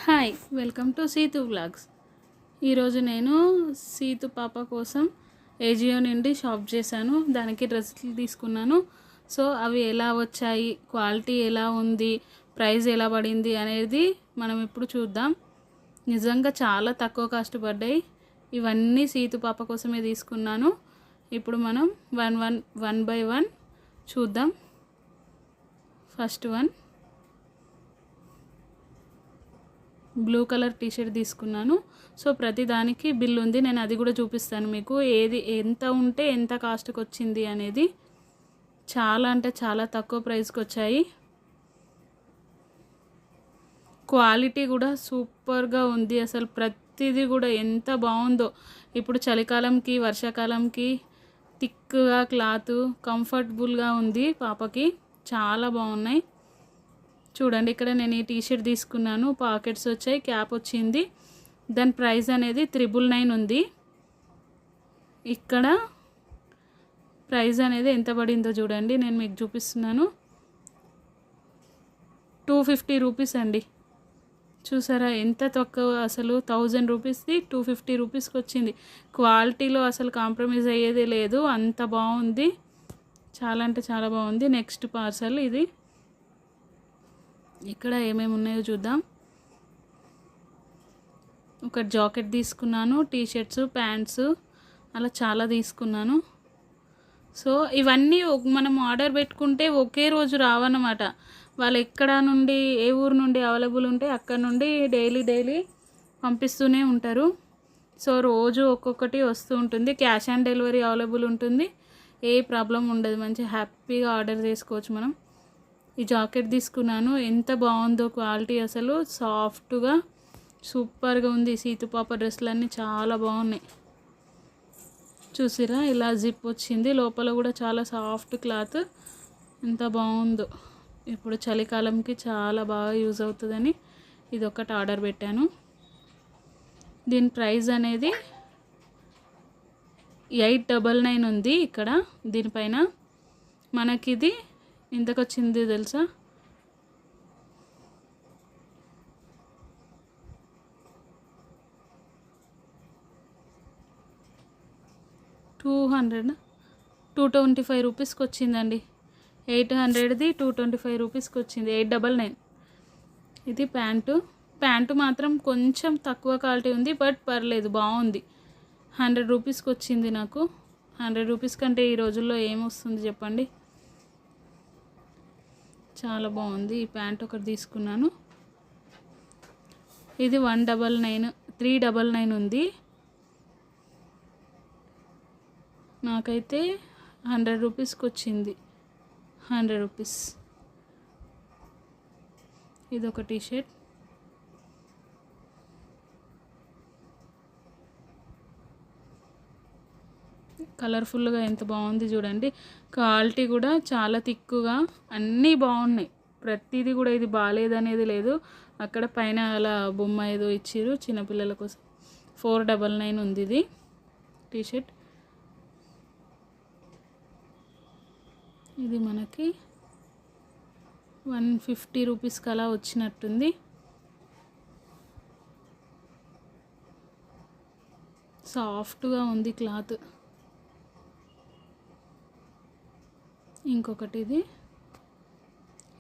Hi, welcome to Seethu vlogs. ఈరోజు నేను సీతు పాప కోసం ఏజియో నుండి షాప్ చేశాను. దానికి డ్రెస్సులు తీసుకున్నాను. సో అవి ఎలా వచ్చాయి, క్వాలిటీ ఎలా ఉంది, ప్రైస్ ఎలా పడింది అనేది మనం ఇప్పుడు చూద్దాం. నిజంగా చాలా తక్కువ కాస్ట్ పడ్డాయి. ఇవన్నీ సీతు పాప కోసమే తీసుకున్నాను. ఇప్పుడు మనం వన్ బై వన్ చూద్దాం. First one blue colour T shirt తీసుకున్నాను. సో ప్రతి దానికి బిల్ ఉంది, నేను అది కూడా చూపిస్తాను మీకు. ఏది ఎంత ఉంటే ఎంత కాస్ట్కి వచ్చింది అనేది. చాలా అంటే చాలా తక్కువ ప్రైస్కి వచ్చాయి. క్వాలిటీ కూడా సూపర్గా ఉంది. అసలు ప్రతిదీ కూడా ఎంత బాగుందో. ఇప్పుడు చలికాలంకి వర్షాకాలంకి థిక్గా క్లాత్ కంఫర్టబుల్గా ఉంది. పాపకి చాలా బాగున్నాయి. చూడండి, ఇక్కడ నేను ఈ టీషర్ట్ తీసుకున్నాను. పాకెట్స్ వచ్చాయి, క్యాప్ వచ్చింది. దాని ప్రైస్ అనేది 999 ఉంది. ఇక్కడ ప్రైస్ అనేది ఎంత పడిందో చూడండి, నేను మీకు చూపిస్తున్నాను. 250 రూపీస్ అండి. చూసారా ఎంత తక్కువ. అసలు 1000 రూపీస్ది 250 రూపీస్కి వచ్చింది. క్వాలిటీలో అసలు కాంప్రమైజ్ అయ్యేదే లేదు, అంత బాగుంది. చాలా అంటే చాలా బాగుంది. నెక్స్ట్ పార్సల్ ఇది. ఇక్కడ ఏమేమి ఉన్నాయో చూద్దాం. ఒక జాకెట్ తీసుకున్నాను, టీషర్ట్స్, ప్యాంట్స్, అలా చాలా తీసుకున్నాను. సో ఇవన్నీ మనం ఆర్డర్ పెట్టుకుంటే ఒకే రోజు రావన్నమాట. వాళ్ళు ఎక్కడ నుండి ఏ ఊరు నుండి అవైలబుల్ ఉంటే అక్కడ నుండి డైలీ పంపిస్తూనే ఉంటారు. సో రోజు ఒక్కొక్కటి వస్తూ ఉంటుంది. క్యాష్ ఆన్ డెలివరీ అవైలబుల్ ఉంటుంది. ఏ ప్రాబ్లం ఉండదు. మంచి హ్యాపీగా ఆర్డర్ చేసుకోవచ్చు మనం. ఈ జాకెట్ తీసుకున్నాను. ఎంత బాగుందో క్వాలిటీ. అసలు సాఫ్ట్గా సూపర్గా ఉంది. సీతు పాప డ్రెస్సులన్నీ చాలా బాగున్నాయి. చూసిరా, ఇలా జిప్ వచ్చింది. లోపల కూడా చాలా సాఫ్ట్ క్లాత్. ఎంత బాగుందో. ఇప్పుడు చలికాలంకి చాలా బాగా యూజ్ అవుతుందని ఇది ఒకటి ఆర్డర్ పెట్టాను. దీని ప్రైస్ అనేది 899 ఉంది. ఇక్కడ దీనిపైన మనకిది ఎంతకు వచ్చింది తెలుసా? 225 రూపీస్కి వచ్చిందండి. 800ది 225 రూపీస్కి వచ్చింది. 899. ఇది ప్యాంటు మాత్రం కొంచెం తక్కువ క్వాలిటీ ఉంది, బట్ పర్లేదు, బాగుంది. 100 రూపీస్కి వచ్చింది నాకు. 100 రూపీస్ కంటే ఈ రోజుల్లో ఏమొస్తుంది చెప్పండి. చాలా బాగుంది. ఈ ప్యాంట్ ఒకటి తీసుకున్నాను. ఇది 399 ఉంది. నాకైతే 100 రూపీస్కి వచ్చింది. 100 రూపీస్. ఇది ఒక టీషర్ట్. కలర్ఫుల్గా ఎంత బాగుంది చూడండి. క్వాలిటీ కూడా చాలా థిక్గా, అన్నీ బాగున్నాయి. ప్రతిదీ కూడా ఇది బాగాలేదనేది లేదు. అక్కడ పైన అలా బొమ్మ ఏదో ఇచ్చారు చిన్నపిల్లల కోసం. 499 ఉంది ఇది టీషర్ట్. ఇది మనకి 150 రూపీస్కి అలా వచ్చినట్టుంది. సాఫ్ట్గా ఉంది క్లాత్. ఇంకొకటి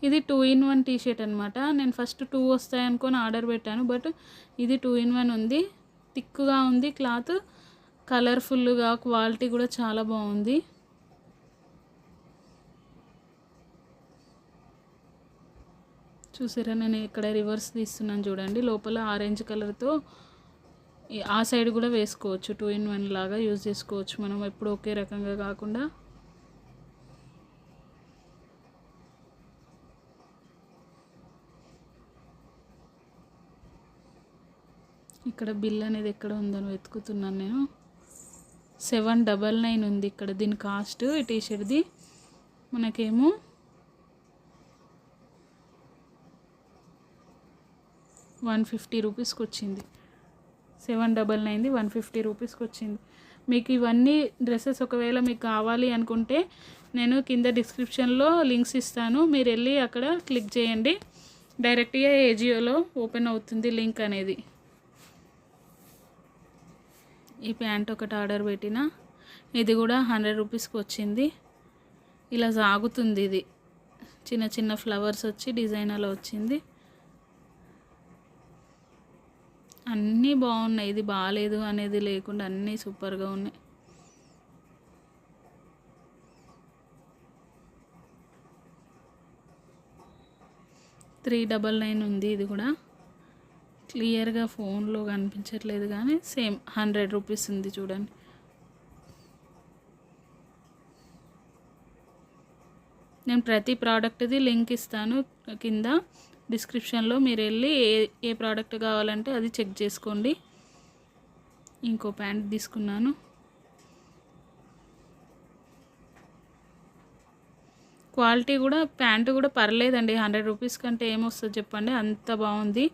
ఇది 2-in-1 టీషర్ట్ అనమాట. నేను ఫస్ట్ 2 వస్తాయి అనుకొని ఆర్డర్ పెట్టాను, బట్ ఇది 2-in-1 ఉంది. థిక్గా ఉంది క్లాత్, కలర్ఫుల్గా, క్వాలిటీ కూడా చాలా బాగుంది. చూసారా, నేను ఇక్కడ రివర్స్ తీస్తున్నాను చూడండి. లోపల ఆరెంజ్ కలర్తో ఆ సైడ్ కూడా వేసుకోవచ్చు. 2-in-1 లాగా యూజ్ చేసుకోవచ్చు మనం, ఎప్పుడు ఒకే రకంగా కాకుండా. ఇక్కడ బిల్ అనేది ఎక్కడ ఉందని వెతుకుతున్నాను నేను. 799 ఉంది ఇక్కడ దీని కాస్ట్. ఈ టీషర్ట్ది మనకేమో 150 రూపీస్కి వచ్చింది. 799ది 150 రూపీస్కి వచ్చింది. మీకు ఇవన్నీ డ్రెస్సెస్ ఒకవేళ మీకు కావాలి అనుకుంటే నేను కింద డిస్క్రిప్షన్లో లింక్స్ ఇస్తాను, మీరు వెళ్ళి అక్కడ క్లిక్ చేయండి. డైరెక్ట్గా ఏజియోలో ఓపెన్ అవుతుంది లింక్ అనేది. ఈ ప్యాంట్ ఒకటి ఆర్డర్ పెట్టిన, ఇది కూడా 100 రూపీస్కి వచ్చింది. ఇలా సాగుతుంది, ఇది చిన్న చిన్న ఫ్లవర్స్ వచ్చి డిజైన్ అలా వచ్చింది. అన్నీ బాగున్నాయి, ఇది బాగాలేదు అనేది లేకుండా అన్నీ సూపర్గా ఉన్నాయి. $399 ఉంది. ఇది కూడా క్లియర్గా ఫోన్లో కనిపించట్లేదు కానీ సేమ్ 100 రూపీస్ ఉంది చూడండి. నేను ప్రతి ప్రోడక్ట్ది లింక్ ఇస్తాను కింద డిస్క్రిప్షన్లో, మీరు వెళ్ళి ఏ ప్రోడక్ట్ కావాలంటే అది చెక్ చేసుకోండి. ఇంకో ప్యాంట్ తీసుకున్నాను. క్వాలిటీ కూడా ప్యాంటు కూడా పర్లేదండి. 100 రూపీస్ కంటే ఏమొస్తుంది చెప్పండి, అంత బాగుంది.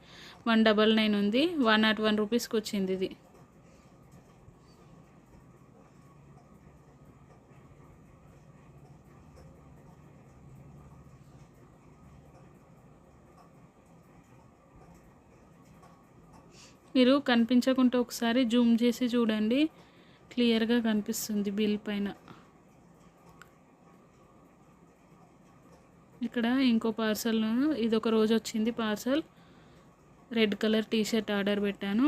199 ఉంది, 101 రూపీస్కి వచ్చింది ఇది. మీరు కనిపించకుండా ఒకసారి జూమ్ చేసి చూడండి, క్లియర్గా కనిపిస్తుంది బిల్ పైన. ఇక్కడ ఇంకో పార్సల్, ఇది ఒక రోజు వచ్చింది parcel. Red colour T shirt order పెట్టాను.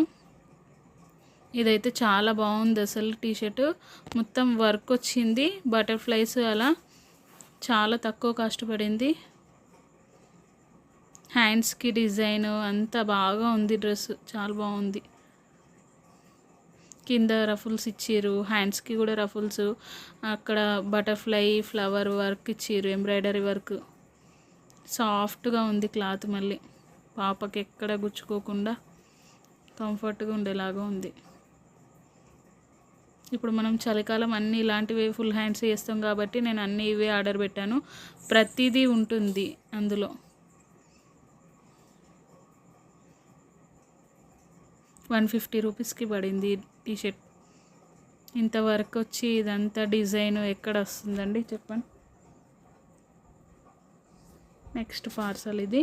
ఇదైతే చాలా బాగుంది అసలు. టీషర్ట్ మొత్తం వర్క్ వచ్చింది, బటర్ఫ్లైస్ అలా, చాలా తక్కువ కాస్ట్ పడింది. హ్యాండ్స్కి డిజైన్ అంతా బాగా ఉంది. డ్రెస్ చాలా బాగుంది. కింద రఫుల్స్ ఇచ్చారు, హ్యాండ్స్కి కూడా రఫుల్స్, అక్కడ బటర్ఫ్లై ఫ్లవర్ వర్క్ ఇచ్చారు, ఎంబ్రాయిడరీ వర్క్. సాఫ్ట్గా ఉంది క్లాత్, మళ్ళీ పాపకి ఎక్కడ గుచ్చుకోకుండా కంఫర్ట్గా ఉండేలాగా ఉంది. ఇప్పుడు మనం చలికాలం అన్నీ ఇలాంటివి ఫుల్ హ్యాండ్స్ చేస్తాం కాబట్టి నేను అన్నీ ఇవే ఆర్డర్ పెట్టాను. ప్రతిదీ ఉంటుంది అందులో. $150 రూపీస్కి పడింది టీషర్ట్. ఇంత వర్క్ వచ్చి ఇదంతా డిజైన్ ఎక్కడ వస్తుందండి చెప్పండి. నెక్స్ట్ పార్సల్ ఇది.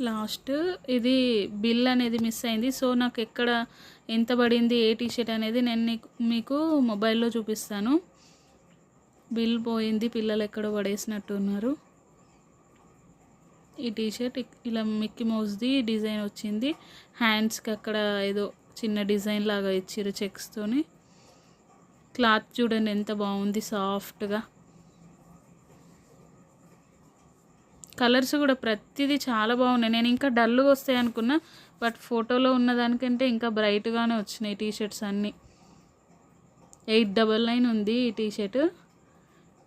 లాస్ట్ ఇది బిల్ అనేది మిస్ అయింది. సో నాకు ఎక్కడ ఎంత పడింది ఏ టీషర్ట్ అనేది నేను మీకు మొబైల్లో చూపిస్తాను. బిల్ పోయింది, పిల్లలు ఎక్కడో పడేసినట్టు ఉన్నారు. ఈ టీషర్ట్ ఇలా మిక్కీ మౌస్ది డిజైన్ వచ్చింది. హ్యాండ్స్కి అక్కడ ఏదో చిన్న డిజైన్ లాగా ఇచ్చారు చెక్స్తోని. క్లాత్ చూడండి ఎంత బాగుంది, సాఫ్ట్గా. కలర్స్ కూడా ప్రతిదీ చాలా బాగున్నాయి. నేను ఇంకా డల్గా వస్తాయి అనుకున్నా, బట్ ఫోటోలో ఉన్నదానికంటే ఇంకా బ్రైట్గానే వచ్చినాయి టీషర్ట్స్ అన్నీ. 899 ఉంది ఈ టీషర్ట్.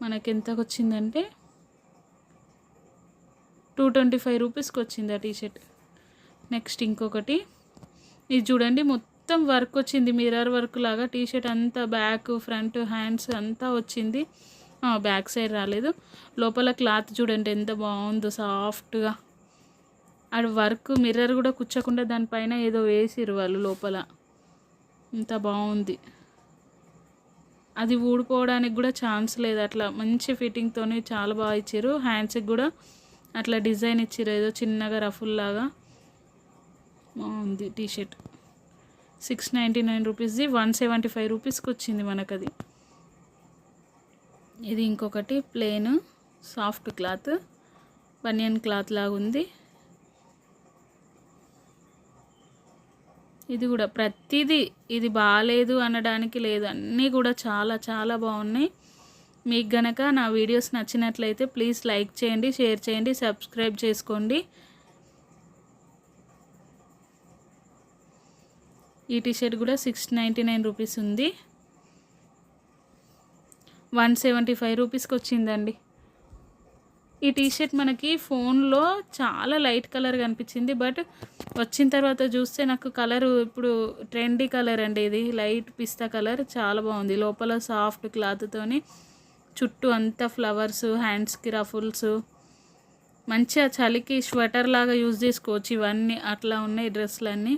మనకి ఎంతకు వచ్చిందంటే 225 రూపీస్కి వచ్చింది ఆ టీషర్ట్. నెక్స్ట్ ఇంకొకటి, ఇది చూడండి మొత్తం వర్క్ వచ్చింది, మిర్రర్ వర్క్ లాగా. టీషర్ట్ అంతా బ్యాక్ ఫ్రంట్ హ్యాండ్స్ అంతా వచ్చింది. బ్యాక్ సైడ్ రాలేదు. లోపల క్లాత్ చూడండి ఎంత బాగుందో, సాఫ్ట్గా. అది వర్క్ మిర్రర్ కూడా కుచ్చకుండా దానిపైన ఏదో వేసిరు వాళ్ళు లోపల, ఎంత బాగుంది. అది ఊడిపోవడానికి కూడా ఛాన్స్ లేదు, అట్లా మంచి ఫిట్టింగ్తో చాలా బాగా ఇచ్చారు. హ్యాండ్స్కి కూడా అట్లా డిజైన్ ఇచ్చారు, ఏదో చిన్నగా రఫుల్ లాగా. బాగుంది టీషర్ట్. 699 రూపీస్ది, 175 రూపీస్కి వచ్చింది మనకు అది. ఇది ఇంకొకటి ప్లెయిన్ సాఫ్ట్ క్లాత్, బనియన్ క్లాత్ లాగా ఉంది. ఇది కూడా ప్రతిదీ, ఇది బాగాలేదు అనడానికి లేదు, అన్నీ కూడా చాలా చాలా బాగున్నాయి. మీకు గనక నా వీడియోస్ నచ్చినట్లయితే ప్లీజ్ లైక్ చేయండి, షేర్ చేయండి, సబ్స్క్రైబ్ చేసుకోండి. ఈ టీషర్ట్ కూడా 699 రూపీస్ ఉంది. 175 రూపీస్కి వచ్చిందండి. ఈ టీషర్ట్ మనకి ఫోన్లో చాలా లైట్ కలర్ కనిపించింది, బట్ వచ్చిన తర్వాత చూస్తే నాకు కలరు ఇప్పుడు ట్రెండీ కలర్ అండి. ఇది లైట్ పిస్తా కలర్, చాలా బాగుంది. లోపల సాఫ్ట్ క్లాత్తోని చుట్టూ అంతా ఫ్లవర్స్, హ్యాండ్స్కి రఫుల్స్, మంచిగా చలికి స్వెటర్ లాగా యూజ్ చేసుకోవచ్చు. ఇవన్నీ అట్లా ఉన్నాయి డ్రెస్సులన్నీ.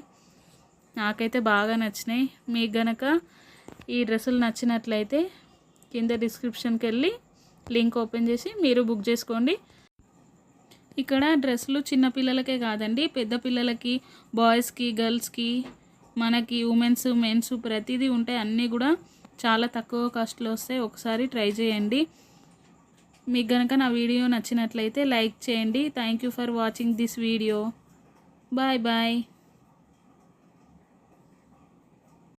నాకైతే బాగా నచ్చినాయి. మీకు గనక ఈ డ్రెస్సులు నచ్చినట్లయితే కింద డిస్క్రిప్షన్కి వెళ్ళి లింక్ ఓపెన్ చేసి మీరు బుక్ చేసుకోండి. ఇక్కడ డ్రెస్సులు చిన్న పిల్లలకే కాదండి, పెద్ద పిల్లలకి, బాయ్స్కి, గర్ల్స్కి, మనకి ఉమెన్స్, మెన్స్ ప్రతిదీ ఉంటాయి. అన్నీ కూడా చాలా తక్కువ కాస్ట్లో వస్తాయి. ఒకసారి ట్రై చేయండి. మీకు కనుక నా వీడియో నచ్చినట్లయితే లైక్ చేయండి. Thank you for watching this video. Bye bye.